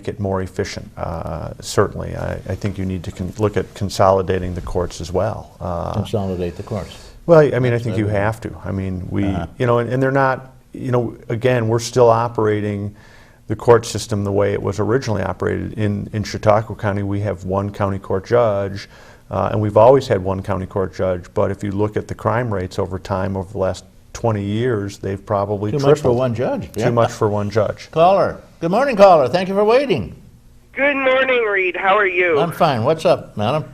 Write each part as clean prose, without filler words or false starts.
it more efficient, certainly. I think you need to look at consolidating the courts as well. Consolidate the courts. Well, I mean, I think you have to. I mean, you know, and they're not, you know, again, we're still operating the court system the way it was originally operated. In Chautauqua County, we have one county court judge, and we've always had one county court judge, but if you look at the crime rates over time, over the last 20 years, they've probably tripled. Too much for one judge. Too much for one judge. Caller. Good morning, caller. Thank you for waiting. Good morning, Reed. How are you? I'm fine. What's up, madam?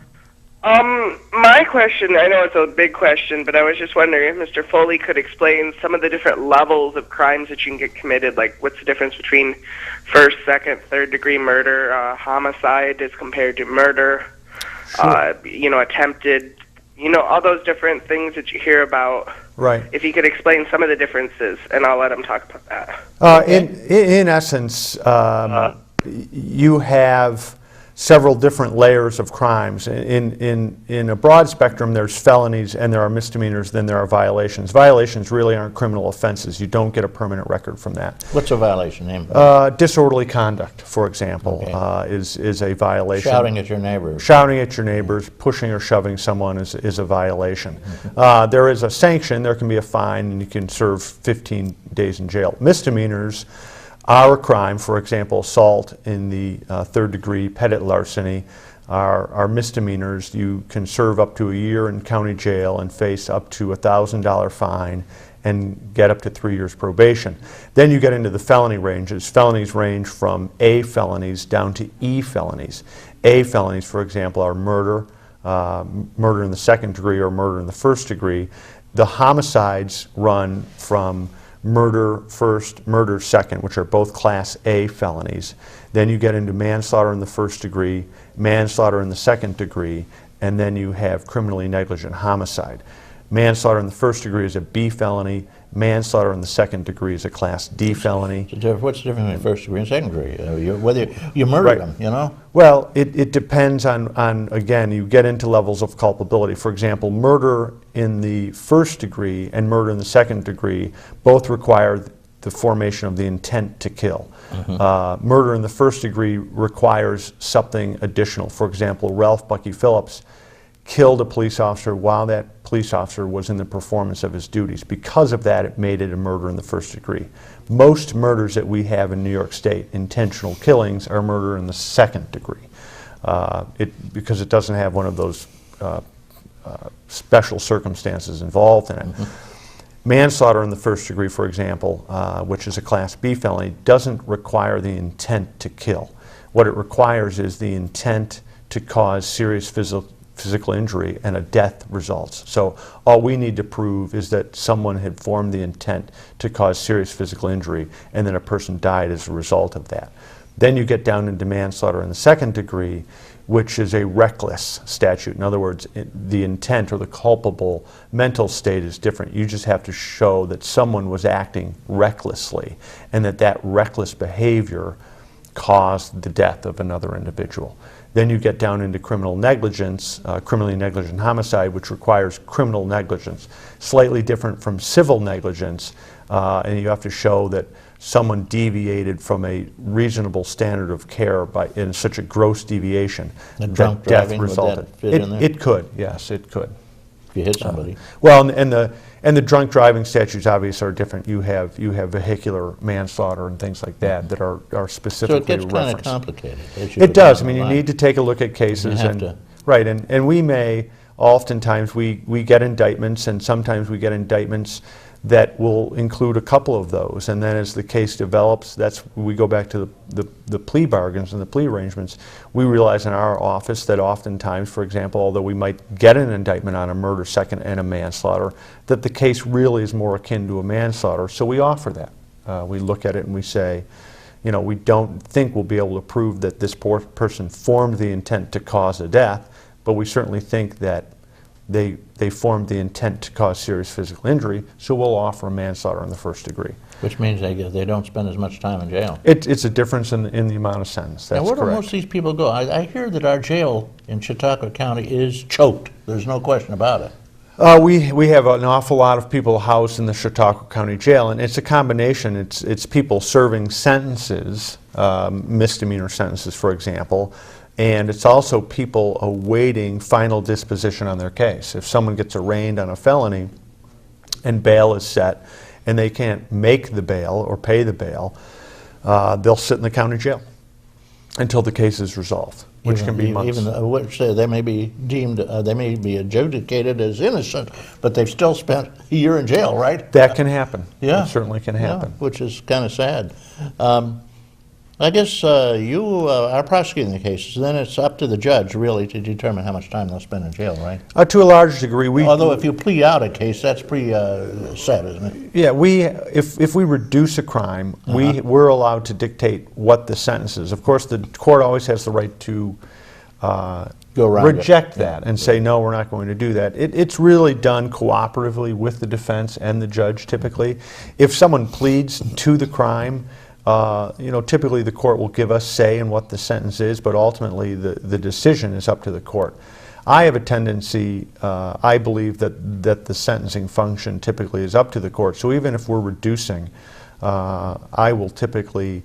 My question, I know it's a big question, but I was just wondering if Mr. Foley could explain some of the different levels of crimes that you can get committed, like what's the difference between first, second, third degree murder, homicide as compared to murder, Sure. You know, attempted, you know, all those different things that you hear about. Right. If you could explain some of the differences, and I'll let him talk about that. In essence, you have several different layers of crimes. In a broad spectrum, there's felonies and there are misdemeanors, then there are violations. Violations really aren't criminal offenses. You don't get a permanent record from that. What's a violation? Name? Disorderly conduct, for example, is a violation. Shouting at your neighbors. Shouting at your neighbors, pushing or shoving someone is a violation. There is a sanction, there can be a fine, and you can serve 15 days in jail. Misdemeanors are a crime. For example, assault in the third degree, petit larceny are misdemeanors. You can serve up to a year in county jail and face up to $1,000 fine and get up to 3 years probation. Then you get into the felony ranges. Felonies range from A felonies down to E felonies. A felonies, for example, are murder, murder in the second degree or murder in the first degree. The homicides run from murder first, murder second, which are both Class A felonies. Then you get into manslaughter in the first degree, manslaughter in the second degree, and then you have criminally negligent homicide. Manslaughter in the first degree is a B felony, manslaughter in the second degree is a Class D felony. So what's the difference between first degree and second degree? Whether you murder them, you know? Well, it depends on, again, you get into levels of culpability. For example, murder in the first degree and murder in the second degree both require the formation of the intent to kill. Murder in the first degree requires something additional. For example, Ralph Bucky Phillips killed a police officer while that police officer was in the performance of his duties. Because of that, it made it a murder in the first degree. Most murders that we have in New York State, intentional killings, are murder in the second degree, because it doesn't have one of those special circumstances involved in it. Manslaughter in the first degree, for example, which is a Class B felony, doesn't require the intent to kill. What it requires is the intent to cause serious physical injury, and a death results. So all we need to prove is that someone had formed the intent to cause serious physical injury, and then a person died as a result of that. Then you get down into manslaughter in the second degree, which is a reckless statute. In other words, the intent or the culpable mental state is different. You just have to show that someone was acting recklessly and that reckless behavior caused the death of another individual. Then you get down into criminal negligence, criminally negligent homicide, which requires criminal negligence. Slightly different from civil negligence, and you have to show that someone deviated from a reasonable standard of care in such a gross deviation that death driving, resulted. Would that fit in there? It could, yes, it could. If you hit somebody. Well, and the drunk driving statutes obviously are different. You have vehicular manslaughter and things like that that are specifically referenced. So it gets kind of complicated. It does. I mean, you need to take a look at cases, right? And we may oftentimes we get indictments, and sometimes we get indictments that will include a couple of those, and then as the case develops, we go back to the plea bargains and the plea arrangements. We realize in our office that oftentimes, for example, although we might get an indictment on a murder second and a manslaughter, that the case really is more akin to a manslaughter, so we offer that. We look at it and we say, you know, we don't think we'll be able to prove that this person formed the intent to cause a death, but we certainly think that they formed the intent to cause serious physical injury, so we'll offer a manslaughter in the first degree. Which means they don't spend as much time in jail. It's a difference in the amount of sentence. That's now, where correct. do most of these people go? I hear that our jail in Chautauqua County is choked. There's no question about it. We have an awful lot of people housed in the Chautauqua County Jail, and it's a combination. It's people serving sentences, misdemeanor sentences, for example, and it's also people awaiting final disposition on their case. If someone gets arraigned on a felony and bail is set, and they can't make the bail or pay the bail, they'll sit in the county jail until the case is resolved, which can be months. Which they may be deemed, they may be adjudicated as innocent, but they've still spent a year in jail, right? That can happen. Yeah. It certainly can happen. Yeah, which is kind of sad. I guess you are prosecuting the cases, then it's up to the judge, really, to determine how much time they'll spend in jail, right? To a large degree, we... Although if you plea out a case, that's pretty set, isn't it? Yeah, if we reduce a crime, we're allowed to dictate what the sentence is. Of course, the court always has the right to reject that and say, no, we're not going to do that. It's really done cooperatively with the defense and the judge, typically. If someone pleads to the crime, typically the court will give us say in what the sentence is, but ultimately the decision is up to the court. I have a tendency, I believe that the sentencing function typically is up to the court. So even if we're reducing, I will typically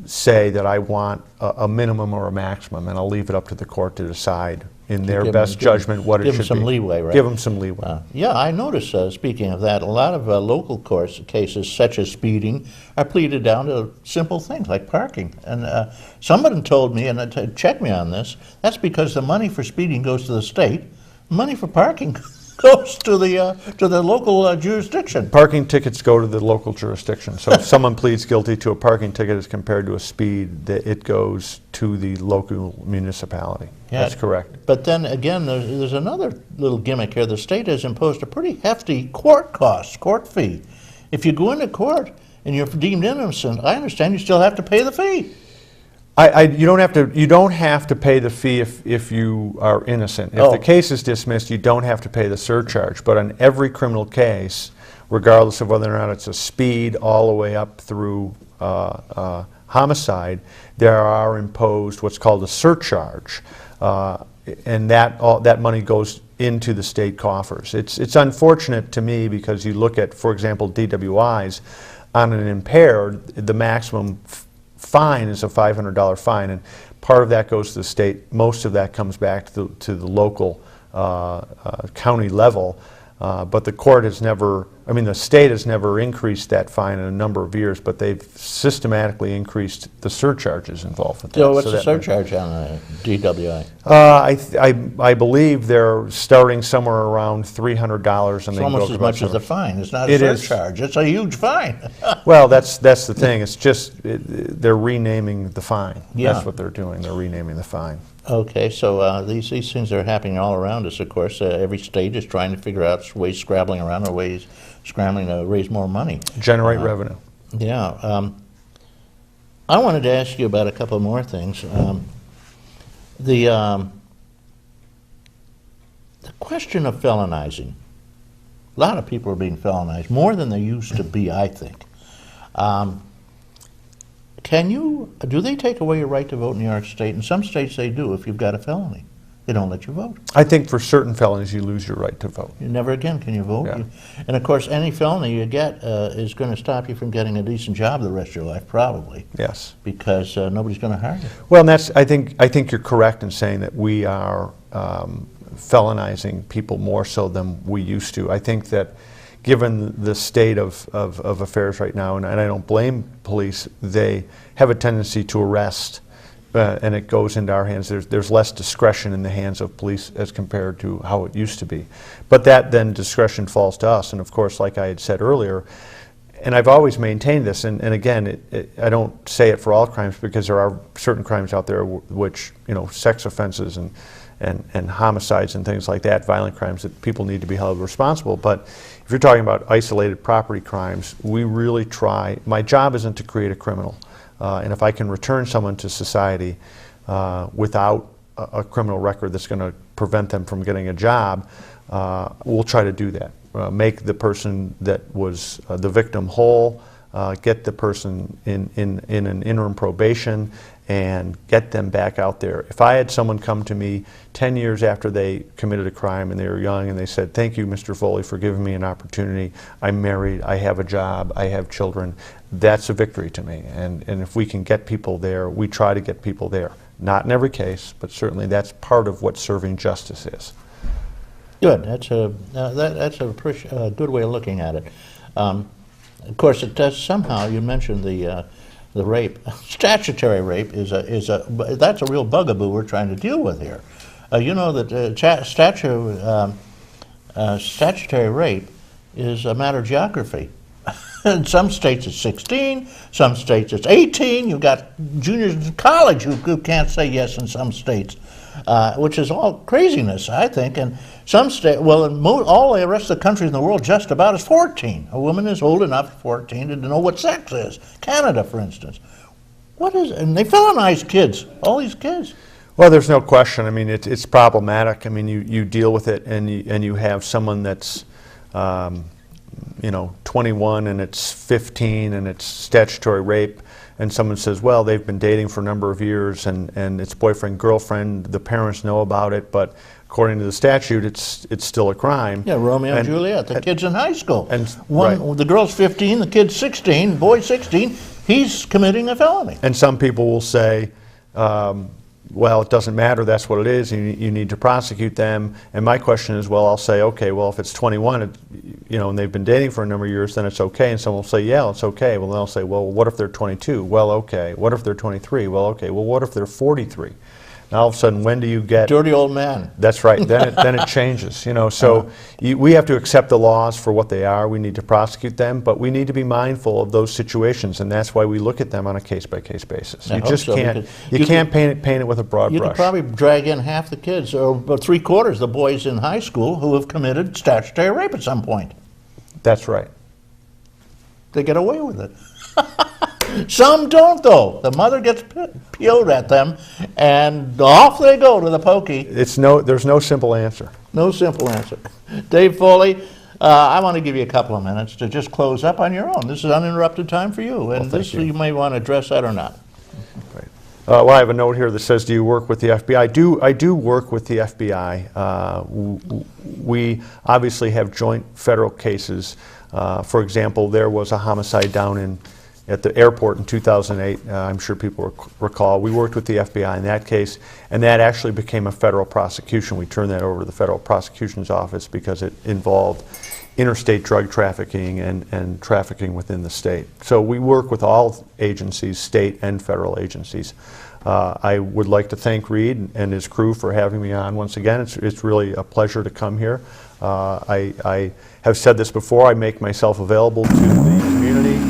say that I want a minimum or a maximum, and I'll leave it up to the court to decide in their best judgment what it should be. Give them some leeway, right? Give them some leeway. Yeah, I notice, speaking of that, a lot of local cases, such as speeding, are pleaded down to simple things like parking. And someone told me, and check me on this, that's because the money for speeding goes to the state, money for parking goes to the local jurisdiction. Parking tickets go to the local jurisdiction. So if someone pleads guilty to a parking ticket as compared to a speed, it goes to the local municipality. Yeah, that's correct. But then again, there's another little gimmick here. The state has imposed a pretty hefty court fee. If you go into court and you're deemed innocent, I understand you still have to pay the fee. You don't have to pay the fee if you are innocent. If the case is dismissed, you don't have to pay the surcharge. But on every criminal case, regardless of whether or not it's a speed all the way up through homicide, there are imposed what's called a surcharge, and that money goes into the state coffers. It's unfortunate to me because you look at, for example, DWIs on an impaired, the maximum fine is a $500 fine, and part of that goes to the state. Most of that comes back to the local county level, but the court has never, the state has never increased that fine in a number of years, but they've systematically increased the surcharges involved with that. So what's the surcharge on a DWI? I believe they're starting somewhere around $300, and it's almost as much as the fine. It's not a surcharge. It's a huge fine. Well, that's the thing. It's just they're renaming the fine. Yeah. That's what they're doing. They're renaming the fine. Okay, so these things are happening all around us, of course. Every state is trying to figure out ways scrabbling around or ways scrambling to raise more money. Generate revenue. Yeah. I wanted to ask you about a couple more things. The question of felonizing. A lot of people are being felonized, more than they used to be, I think. Do they take away your right to vote in New York State? In some states they do if you've got a felony. They don't let you vote. I think for certain felonies you lose your right to vote. You never again can you vote. Yeah. And of course any felony you get is going to stop you from getting a decent job the rest of your life, probably. Yes. Because nobody's going to hire you. Well, and I think you're correct in saying that we are felonizing people more so than we used to. I think that given the state of affairs right now, and I don't blame police, they have a tendency to arrest, and it goes into our hands. There's less discretion in the hands of police as compared to how it used to be. But that then discretion falls to us, and of course, like I had said earlier, and I've always maintained this, and again, I don't say it for all crimes because there are certain crimes out there which, sex offenses and homicides and things like that, violent crimes that people need to be held responsible. But if you're talking about isolated property crimes, we really try. My job isn't to create a criminal. And if I can return someone to society without a criminal record that's going to prevent them from getting a job, we'll try to do that. Make the person that was the victim whole, get the person in an interim probation, and get them back out there. If I had someone come to me 10 years after they committed a crime and they were young and they said, "Thank you, Mr. Foley, for giving me an opportunity. I'm married, I have a job, I have children," that's a victory to me. And if we can get people there, we try to get people there. Not in every case, but certainly that's part of what serving justice is. Good. That's a good way of looking at it. Of course, it does somehow. You mentioned the rape. Statutory rape that's a real bugaboo we're trying to deal with here. You know that statutory rape is a matter of geography. In some states it's 16, some states it's 18. You've got juniors in college who can't say yes in some states, which is all craziness, I think. And some states, well, in all the rest of the countries in the world, just about is 14. A woman is old enough at 14 to know what sex is. Canada, for instance. What is it? And they felonize kids, all these kids. Well, there's no question. I mean, it's problematic. I mean, you deal with it, and you have someone that's 21 and it's 15 and it's statutory rape, and someone says, well, they've been dating for a number of years and it's boyfriend, girlfriend, the parents know about it, but according to the statute, it's still a crime. Yeah, Romeo and Juliet, the kid's in high school. Right. The girl's 15, the kid's 16, boy's 16, he's committing a felony. And some people will say, well, it doesn't matter, that's what it is, you need to prosecute them. And my question is, well, I'll say, okay, well, if it's 21, and they've been dating for a number of years, then it's okay. And someone will say, yeah, it's okay. Well, then I'll say, well, what if they're 22? Well, okay. What if they're 23? Well, okay. Well, what if they're 43? Now, all of a sudden, when do you get... Dirty old man. That's right. Then it changes. So we have to accept the laws for what they are. We need to prosecute them, but we need to be mindful of those situations, and that's why we look at them on a case-by-case basis. You just can't. You can't paint it with a broad brush. You could probably drag in half the kids, or about 3/4 of the boys in high school who have committed statutory rape at some point. That's right. They get away with it. Some don't, though. The mother gets peeled at them, and off they go to the pokey. There's no simple answer. No simple answer. Dave Foley, I want to give you a couple of minutes to just close up on your own. This is uninterrupted time for you, and you may want to address that or not. Great. Well, I have a note here that says, do you work with the FBI? I do work with the FBI. We obviously have joint federal cases. For example, there was a homicide down at the airport in 2008. I'm sure people recall. We worked with the FBI in that case, and that actually became a federal prosecution. We turned that over to the Federal Prosecution's Office because it involved interstate drug trafficking and trafficking within the state. So we work with all agencies, state and federal agencies. I would like to thank Reed and his crew for having me on once again. It's really a pleasure to come here. I have said this before, I make myself available to the community.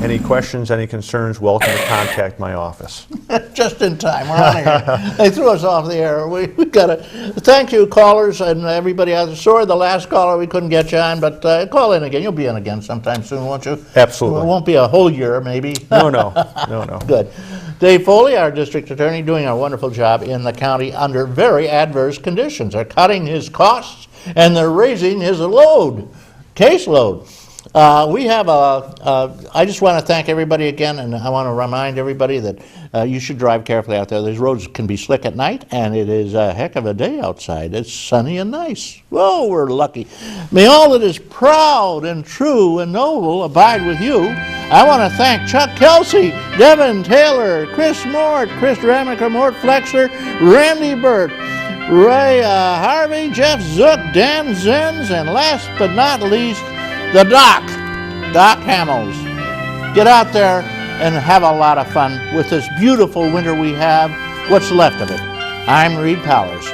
Any questions, any concerns, welcome to contact my office. Just in time, we're on here. They threw us off the air. We got to thank you, callers, and everybody out there. Sorry, the last caller we couldn't get you on, but call in again. You'll be in again sometime soon, won't you? Absolutely. It won't be a whole year, maybe. No. Good. Dave Foley, our district attorney, doing a wonderful job in the county under very adverse conditions. They're cutting his costs, and they're raising his caseload. We have I just want to thank everybody again, and I want to remind everybody that you should drive carefully out there. These roads can be slick at night, and it is a heck of a day outside. It's sunny and nice. Whoa, we're lucky. May all that is proud and true and noble abide with you. I want to thank Chuck Kelsey, Devin Taylor, Chris Mort, Chris Ramaker, Mort Flexler, Randy Burt, Ray Harvey, Jeff Zook, Dan Zenz, and last but not least, the Doc Hamels. Get out there and have a lot of fun with this beautiful winter we have, what's left of it. I'm Reed Powers.